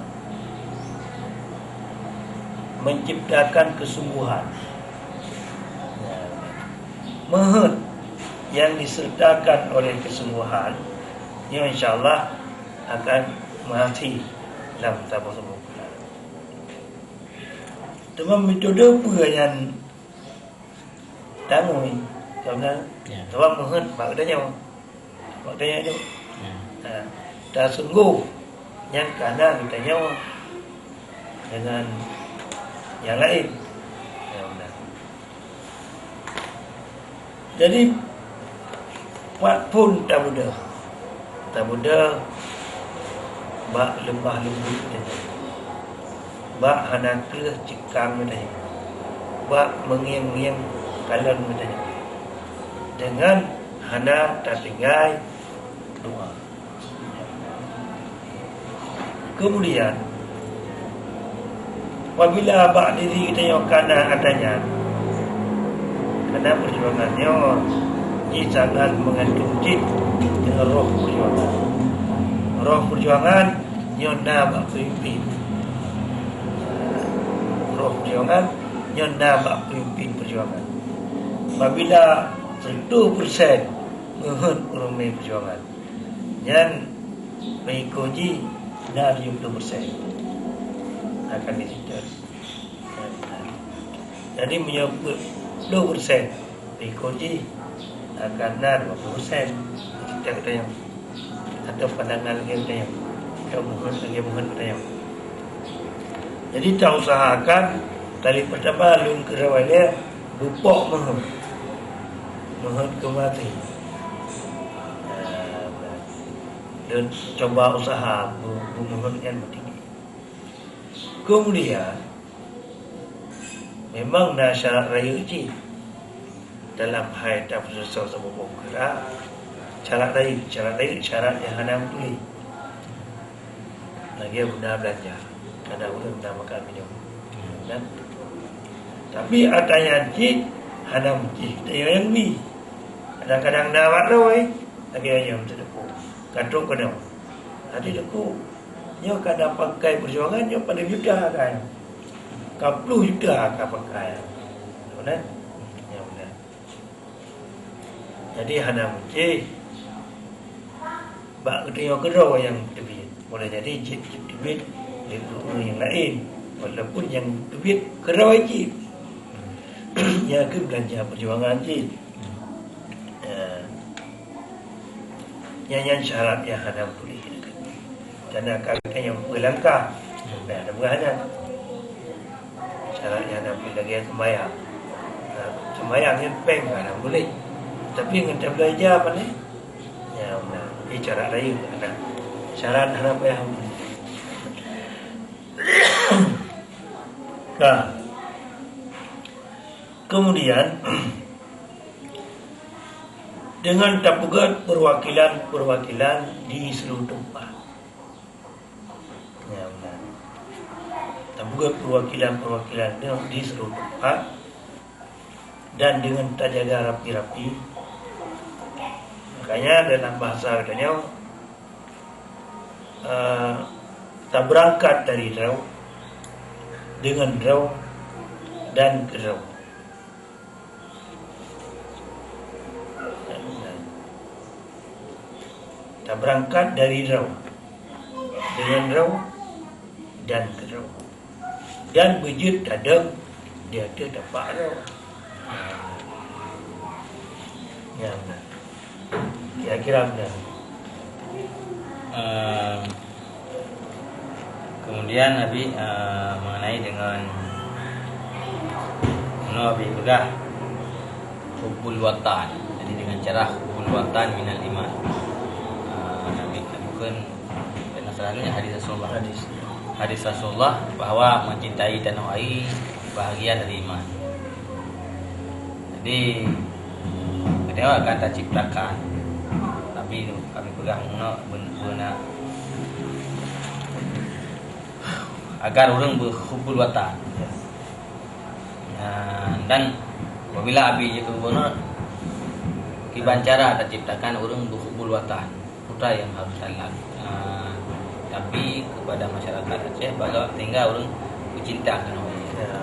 Speaker 2: menciptakan kesungguhan. Mahut yang disertakan oleh kesungguhan, yang insyaAllah akan mati dalam tabah semua. Teman metode apa yang tanggung ni? Sebenarnya, tuan mohon maknanya tu. Dah sungguh yang kanan kita nyawa dengan yang lain. Jadi buat pun tak mudah, bak lembah lembut dia. Bak hanaklah cikang dia. Bak mengiang-iang kalan dia. Dengan hana tak tinggal doa. Kemudian apabila bak diri kita yang kanan adanya, karena perjuangannya ia sangat mengandung jid dengan roh perjuangan. Roh perjuangan yang nak pimpin. Roh perjuangan yang nak pimpin perjuangan. Apabila 100% mohon urumai perjuangan, yang mengikuti nak 70% akan disitar. Jadi menyebut 2% mengikuti akan nak 20%. Kita kata yang atau pandangan lagi kata yang kita mohon kata yang. Jadi kita usahakan dari pertama lung kerawalnya bupok mohon kemati. Dan coba usaha memohon yang tinggi. Kemudian memang dah syarat raya uji dalam hai tak susah sebab kira syarat yang hendak tulis lagi benar belanja kada benar makan minum dan tapi ada yang cik hendak cik yang ni kadang-kadang dah warai lagi yang terdepu katuk kena hati deku nyo kada pakai perjuangan nyo pada juta kan kapluh juta akan pakai benar. Jadi hana muci bak ketengok kerau yang tebit boleh jadi cip tebit dengan yang lain walaupun yang tebit kerau cip ya ke belanja perjuangan cip yang syarat yang hana boleh dan akan yang berlangkah ada berhana syarat yang hana boleh lagi sembahyang yang peng hana boleh. Tapi dengan tak belajar apa ni? Ya benar. Ini cara lain ada. Syarat apa yang nah. Kemudian dengan tapugat perwakilan di seluruh tempat. Ya benar. Tapugat perwakilan di seluruh tempat dan dengan terjaga rapi-rapi Makanya dalam bahasa katanya tak berangkat dari rau, dengan rau dan ke rau. Tak berangkat dari rau, dengan rau dan ke rau. Dan wujud ada, dia ada dapat rau. Ya benar. Kira-kira benar.
Speaker 3: Kemudian Nabi mengenai dengan Nabi begah hubbul watan. Jadi dengan cara hubbul watan minal iman. Nabi bukan dan selalunya hadis Rasulullah. Hadis Rasulullah bahwa mencintai tanah air bahagian dari iman. Jadi ketika kata ciptakan Nabi kami pegang benar agar orang berhubul watan. Dan apabila Abi itu benar kibancara terciptakan orang berhubul watan putra yang harus salat. Tapi kepada masyarakat Aceh bahwa tinggal orang bercinta kan.
Speaker 2: Ya.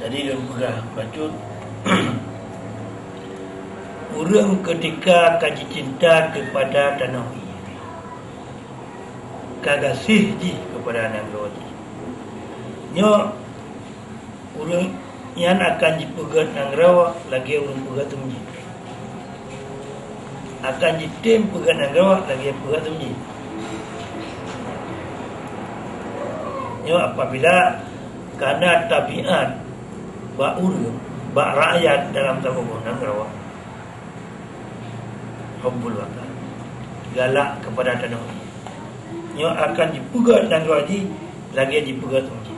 Speaker 2: Jadi dia pegah bacut orang ketika kaji cinta kepada tanah ini, kagasih ji kepada anak roji. Nyo orang yang akan dipegat nang rawa lagi orang pegat tumji. Akan ditem pegat nang rawa lagi pegat tumji. Nyo apabila karena tabiat ba urang, ba rakyat dalam tabuh nang rawa. Hubbul watan, galak kepada tanah ini. Nyo akan dipegat dan gaji lagi dipegat umji.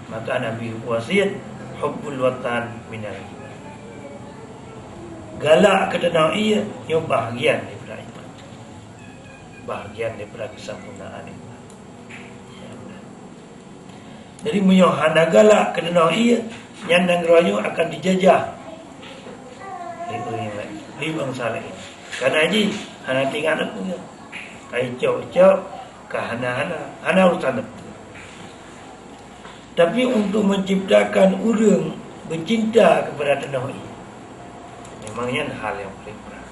Speaker 2: Maka Nabi wasiat hubbul watan minal iman. Galak ke tanah ini nyo bahagian daripada iman, bahagian daripada kesempurnaan iman. Jadi menyo hana galak ke tanah ini yang nang rayu akan dijajah. Di bangsa lain. Karena haji hana tinggal aku ya. Kai cok-cok ke hana urusan aku. Tapi untuk menciptakan orang bercinta kepada tanah ini, memangnya hal yang paling berat.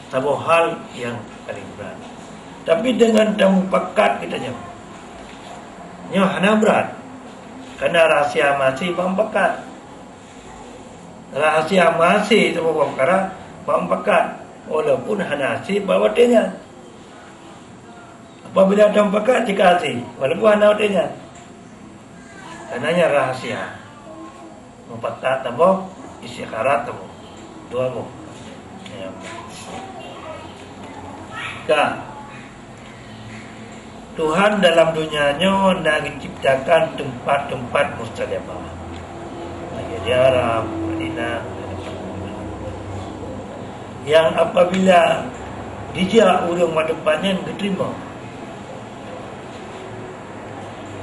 Speaker 2: Satu hal yang paling berat. Tapi dengan tamu pakat kita nyawa. Nyawa hana berat. Karena rahasia masih bang pakat. Rahasia masih sebuah perkara pampakat walaupun hanasi bawa dengan apabila pampakat dikasih walaupun hana dengan karenanya rahasia mempakat tabo istikharat tabo dua bo ya. Tuhan dalam dunianya nak menciptakan tempat-tempat mustajabah. Di Arab, Madinah, yang apabila dijak orang depannya diterima.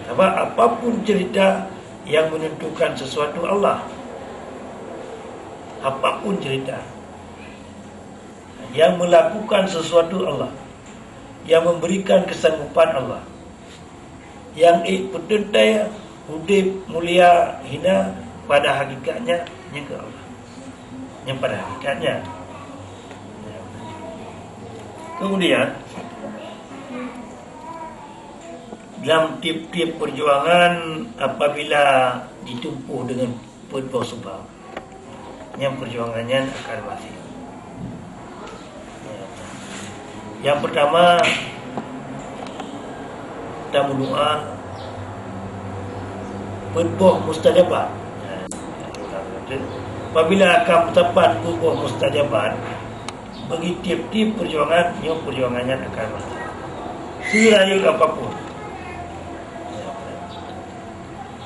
Speaker 2: Sebab apapun cerita yang menentukan sesuatu Allah, apapun cerita yang melakukan sesuatu Allah, yang memberikan kesanggupan Allah, yang petentai hudib mulia hina pada hakikatnya nyengke Allah. Yang pada hakikatnya. Kemudian dalam tiap-tiap perjuangan apabila ditumpuh dengan penuh sebab, yang perjuangannya akan mati. Yang pertama kita berdoa penuh mustajabah. Apabila akan tepat kubur mustajabat bagi tiap-tiap perjuangan, yang perjuangannya akan mati. Seraya apapun.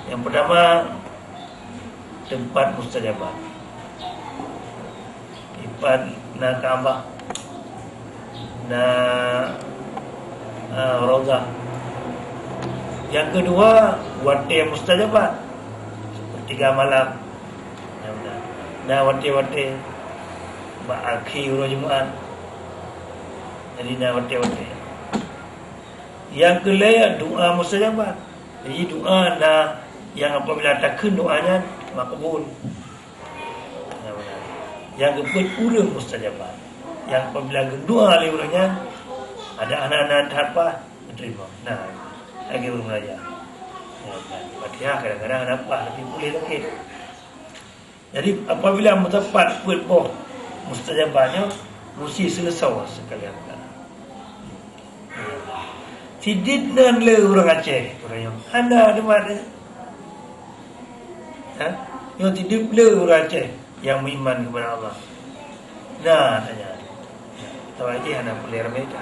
Speaker 2: Yang pertama tempat mustajabat. Tempat na Kaabah, na Rauzah. Yang kedua waktu mustajabat seperti malam. Ya benar. Nah, wate-wate akhir Jumaat. Jadi nah wate-wate. Yang kelima doa mustajabah. Jadi doa nah yang apabila takun doanya makbul. Ya benar. Yang keempat urang mustajabah. Yang apabila doa liurangnya ada anak-anak apa diterima. Nah, lagi belum belajar. Ya, Fatihah kadang-kadang ada apa lebih boleh lagi. Jadi apabila tepat buat mustajabahnya mesti selesai sekalian. Tidak dan le orang Aceh orang yang anda ada mana? Yang tidak le orang Aceh yang beriman kepada Allah. Nah, tanya. Tahu aja anda boleh mereka.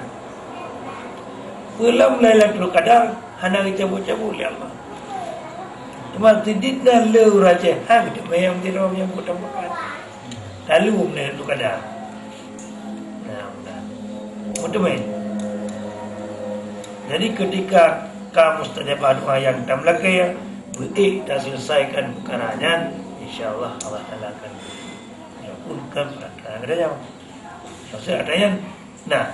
Speaker 2: Pulang Lailatul Qadar anda kita cabut ya Allah. Cuma tidak dan le orang Aceh. Kita mayam tidak orang yang buat tempat. Lalu Lailatul Qadar. Nah, betul main. Jadi ketika kamu mustajabah doa yang tam lagi ya, dah selesaikan perkaranya, insya-Allah Allah Taala akan mengampunkan perkara-perkara. Maksud adanya, nah,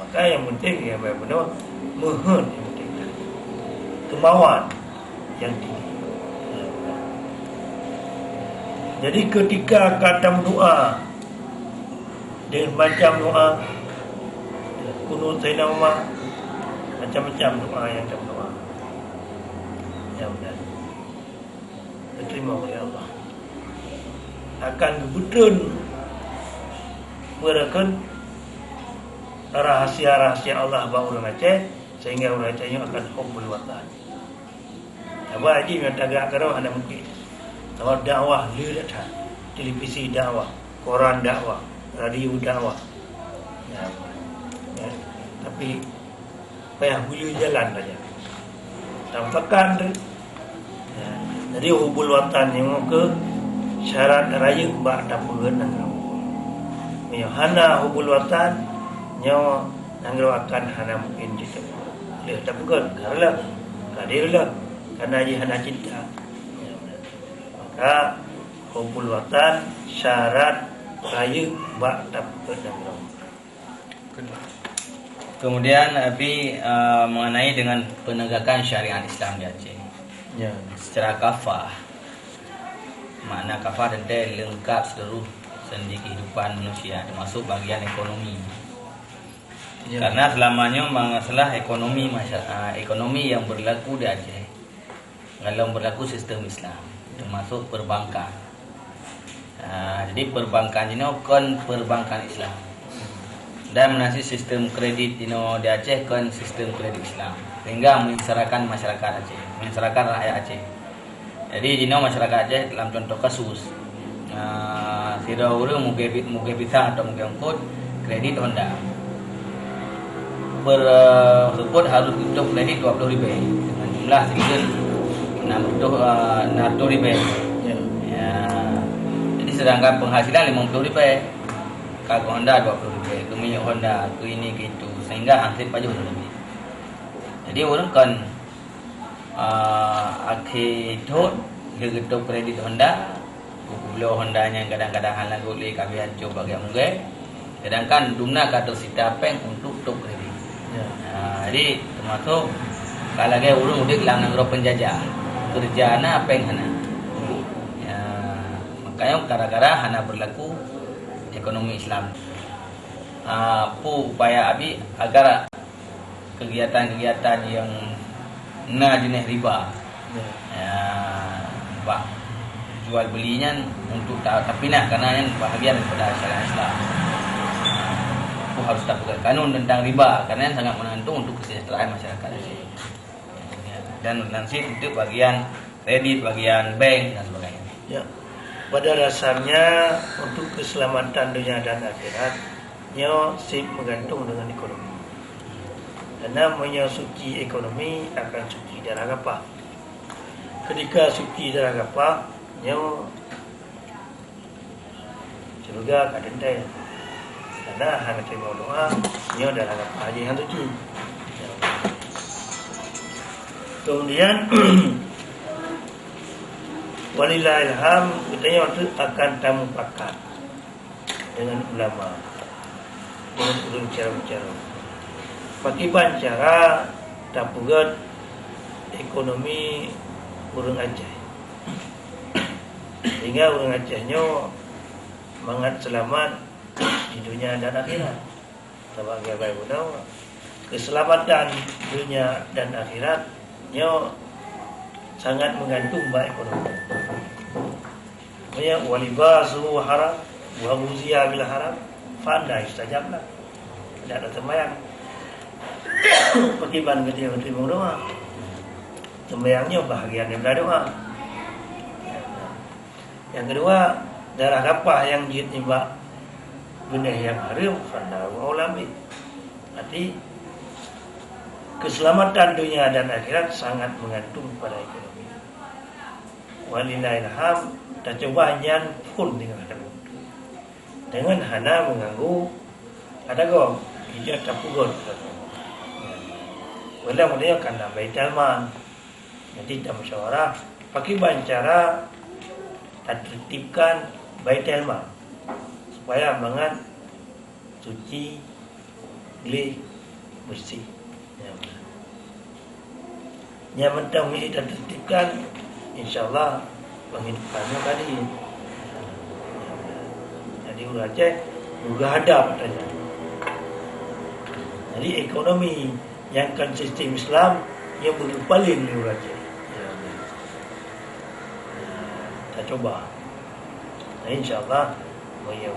Speaker 2: maka yang penting ya benar mohon yang penting kemauan yang tinggi. Jadi ketika kata doa dengan macam doa kunut Sayyidina Umar, macam-macam doa yang kita doa. Ya benar. Diterima oleh Allah. Akan kebetulan berakan rahasia-rahasia Allah bagi orang Aceh sehingga orang Aceh akan hubbul watan. Apa aja yang tagak kerana ada mungkin. Kalau dakwah dia datang, televisi dakwah, koran dakwah, radio dakwah. Ya. Ya, tapi payah hulu jalan saja. Tampakan tu. Ya, jadi hubul watan yang ke syarat raya bak tapuan nang. Yo hana hubul watan nyo nang akan hana mungkin kita. Le tapukan karela kadirlah karena dia hana cinta. Ya, maka hubul watan syarat raya bak tapuan nang.
Speaker 3: Kemudian Abi mengenai dengan penegakan syariat Islam di Aceh.
Speaker 2: Ya.
Speaker 3: Secara kafah. Makna kafah tentu lengkap seluruh sendi kehidupan manusia termasuk bagian ekonomi. Ya. Karena selamanya masalah ekonomi ekonomi yang berlaku di Aceh. Kalau berlaku sistem Islam termasuk perbankan. Jadi perbankan ini kan perbankan Islam. Dan menasih sistem kredit di Aceh kan sistem kredit Islam sehingga menyengsarakan masyarakat Aceh, menyengsarakan rakyat Aceh. Jadi di masyarakat Aceh dalam contoh kasus sira urang muge pisang atau muge ongkot kredit Honda tersebut harus tutup kredit 20 ribu dengan jumlah sekitar 600 ribu. Ya. Jadi sedangkan penghasilan 50 ribu. Kagak Honda 20 ribu, ke minyak Honda, ke ini ke itu, sehingga antri pajak lebih. Jadi orang kan akhir tot dia getuk kredit Honda, buku beliau Hondanya kadang-kadang halang boleh kami coba bagi mungkin. Sedangkan dumna kata sita peng untuk tok kredit. Ya. Jadi termasuk kalau lagi orang udah lang nang penjajah, kerjana peng hana. Ya, makanya gara-gara hana berlaku ekonomi Islam. Upaya Abi agar kegiatan-kegiatan yang jenis riba, jual belinya untuk tapi karena yang bahagian daripada syariat Islam. Harus tahu kanun tentang riba karena yang sangat menentu untuk kesejahteraan masyarakat. Dan nanti untuk bagian kredit, bagian bank dan sebagainya.
Speaker 2: Ya. Pada dasarnya untuk keselamatan dunia dan akhirat nyo bergantung dengan ekonomi. Karena menyo suci ekonomi akan suci darah apa? Ketika suci darah apa, nyo surga kadendai. Karena hanya terima doa, nyo darah apa aja yang suci. Kemudian walillahilham katanya itu akan tamu pakat dengan ulama dengan ulun cara-cara pakai bancara tapugat ekonomi urang Aceh sehingga urang Acehnya mangat selamat di dunia dan akhirat sebagai baik keselamatan dunia dan akhiratnya sangat menggantung baik ekonomi. Makanya walibasu haram wa ghuziya bil haram fanda istajablah. Tidak ada sembahyang. Pertiban ketika terima doa. Sembahyangnya bahagian daripada doa. Yang kedua, darah kapah yang ditembak benda yang haram fanda wa ulami. Arti keselamatan dunia dan akhirat sangat menggantung pada ekonomi. Walillahilham tak coba nyan pun dengan ada dengan hana mengganggu ada kau hijau tapugon. Walau dia kena baitul mal. Jadi kita musyawarah pakai bancara tertibkan baitul mal supaya mangan suci, geli, bersih. Yang mentang ini kita tertibkan, insyaAllah penghidupannya tadi. Jadi urang Aceh juga hadap tanya. Jadi ekonomi yang kan sistem Islam yang berpaling di urang Aceh. Kita coba. Nah, insyaAllah yang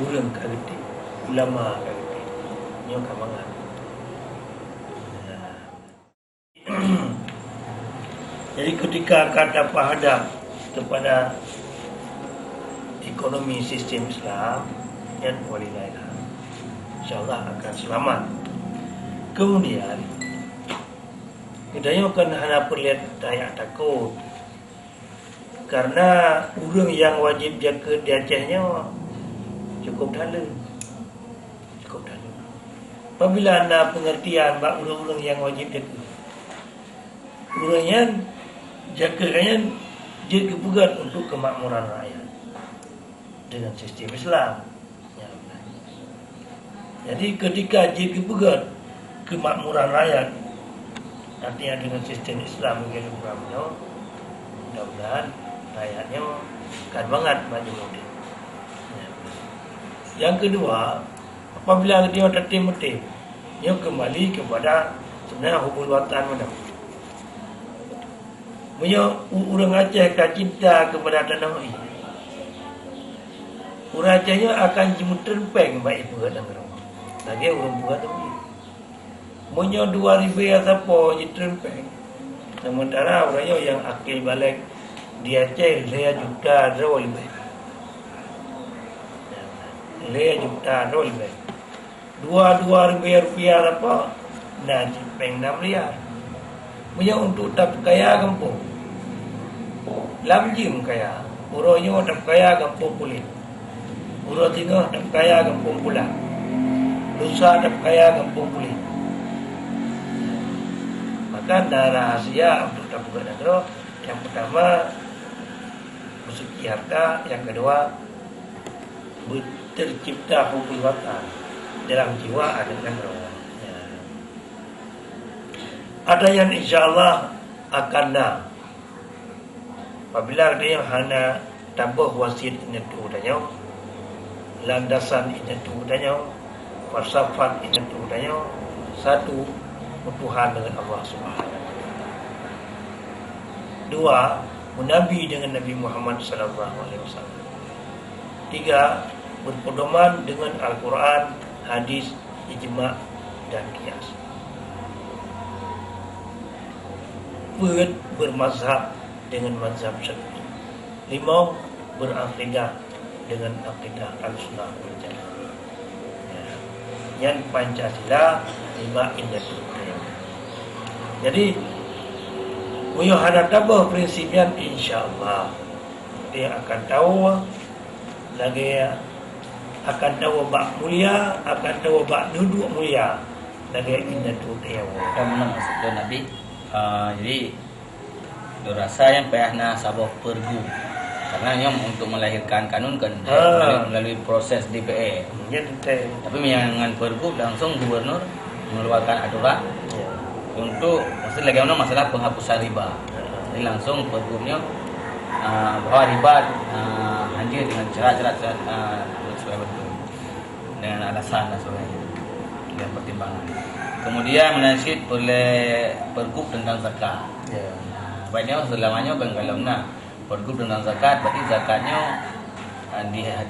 Speaker 2: urang kageti, ulama kageti, nyo kamangan. Jadi ketika kata hadap kepada ekonomi sistem Islam dan walillahilham, insyaAllah akan selamat. Kemudian kita akan hanya perlihat daya takut karena orang yang wajib jaga di Acehnya cukup dalam. Apabila anda pengertian bak orang-orang yang wajib jaga, orangnya jagaannya jaga pegat untuk kemakmuran rakyat dengan sistem Islam. Ya, jadi ketika jaga pegat kemakmuran rakyat, artinya dengan sistem Islam mungkin programnya, mudah-mudahan rakyatnya akan banget maju mudik. Ya. Yang kedua, apabila dia tertim-tim, dia kembali kepada sebenarnya hubul watan mana. Punya orang Aceh akan cinta kepada tanah air. Orang Acehnya akan jemput terpeng baik buat negara. Lagi orang buat tu. Punya 2000 siapa je terpeng. Sementara orangnya yang akil balik di Aceh 2 juta rol baik. 2 juta rol baik. 2,000 rupiah apa? Nah, terpeng 6 miliar. Punya untuk tak kaya kampung. Lamjim kaya. Urangnya tak kaya kampung Pulit. Urang tengah tak kaya kampung Pulang. Lusa tak kaya kampung Pulit. Maka ada rahasia untuk tak buka negara. Yang pertama bersuci harta. Yang kedua tercipta hubul watan dalam jiwa ada negara. Ada yang insyaAllah akan dah. Apabila ada yang hanya tambah wasit itu danya, landasan itu danya, falsafat itu danya, satu bertuhan dengan Allah Subhanahu. 2, menabi dengan Nabi Muhammad SAW. 3, berpedoman dengan Al-Quran, hadis, ijma' dan qiyas. Bermazhab dengan mazhab syafi'i. 5, berakidah dengan akidah al-sunnah wal jamaah. Yang Pancasila 5 indatul qiyam. Jadi punya ada tabah prinsipnya insyaAllah dia akan tahu lagi akan tahu bak mulia, akan tahu bak duduk mulia lagi indatul qiyam.
Speaker 3: Dan menang maksudnya Nabi. Jadi rasa yang payahna sabah pergu. Karena yang untuk melahirkan kanun kan melalui proses DPR. Tapi dengan pergub langsung gubernur mengeluarkan aturan untuk maksudnya bagaimana masalah penghapusan riba. Jadi langsung pergubnya bahwa riba hadir dengan syarat-syarat sesuai betul dengan alasan dan sebagainya dan pertimbangan. Kemudian menasib oleh pergub tentang zakat. Baiknya selamanya kan kalau pergub tentang zakat, berarti zakatnya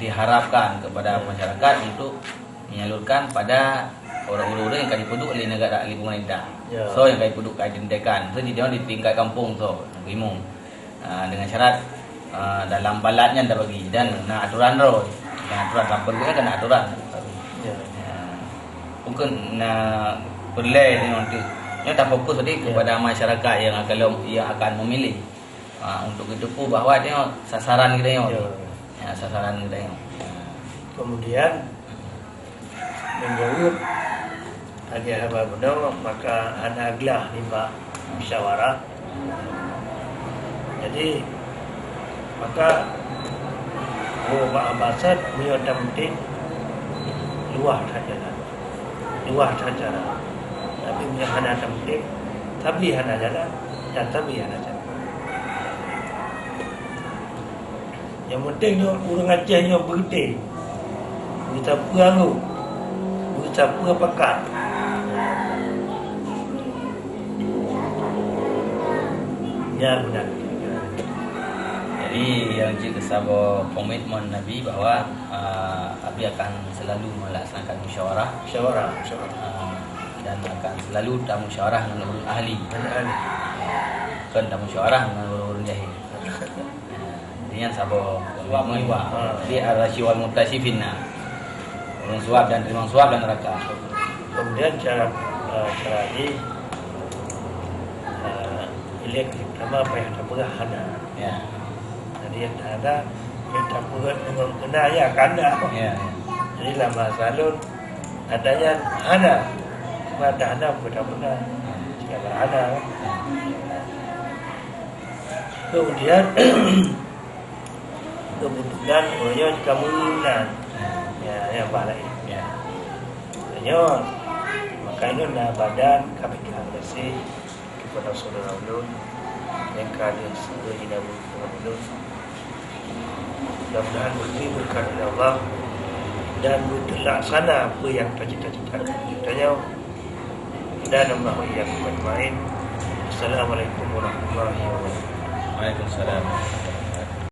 Speaker 3: diharapkan kepada masyarakat untuk menyalurkan pada orang-orang yang akan dipuduk oleh negara oleh pemerintah. So yang akan dipuduk identikan. So dia di tingkat kampung so umum dengan syarat dalam balatnya dah bagi dan aturan roh. Dan aturan dalam pergubnya kan aturan. Mungkin boleh untuk tak fokus tadi kepada masyarakat yang akan memilih. Untuk itu pun bahawa dia sasaran kita sasaran kita.
Speaker 2: Kemudian menurut hadiah baguna maka anaglah nimba musyawarah. Jadi maka bahasa beliau penting luar saja tapi punya hana penting tapi hana jalan dan tapi hana jalan. Yang pentingnya orang Acehnya berhenti. Kita perlu. Kita pekat. Ya benar.
Speaker 3: Jadi yang jika sahabat komitmen Nabi bahawa Nabi akan selalu melaksanakan musyawarah dan akan selalu musyawarah dengan orang ahli. Bukan musyawarah dengan orang jahil. Yang sabar di arasy wal mutasifina, orang suap dan terima suap dan neraka.
Speaker 2: Kemudian cara ini elektrik sama apa yang terpegah hana. Jadi yang ada yang terpegah kena ya kanda. Jadi lama salun adanya hana, ada hana benar-benar segala hana. Kemudian kemudian orangnya kemudian yang balik makanya badan kami kasih kepada saudara ulun yang kalian sudah dinamu ulun mudah-mudahan berkat Allah dan terlaksana apa yang tercita-citakan kitanya dan Allah yang bermain. Assalamualaikum warahmatullahi wabarakatuh.
Speaker 3: Waalaikumsalam.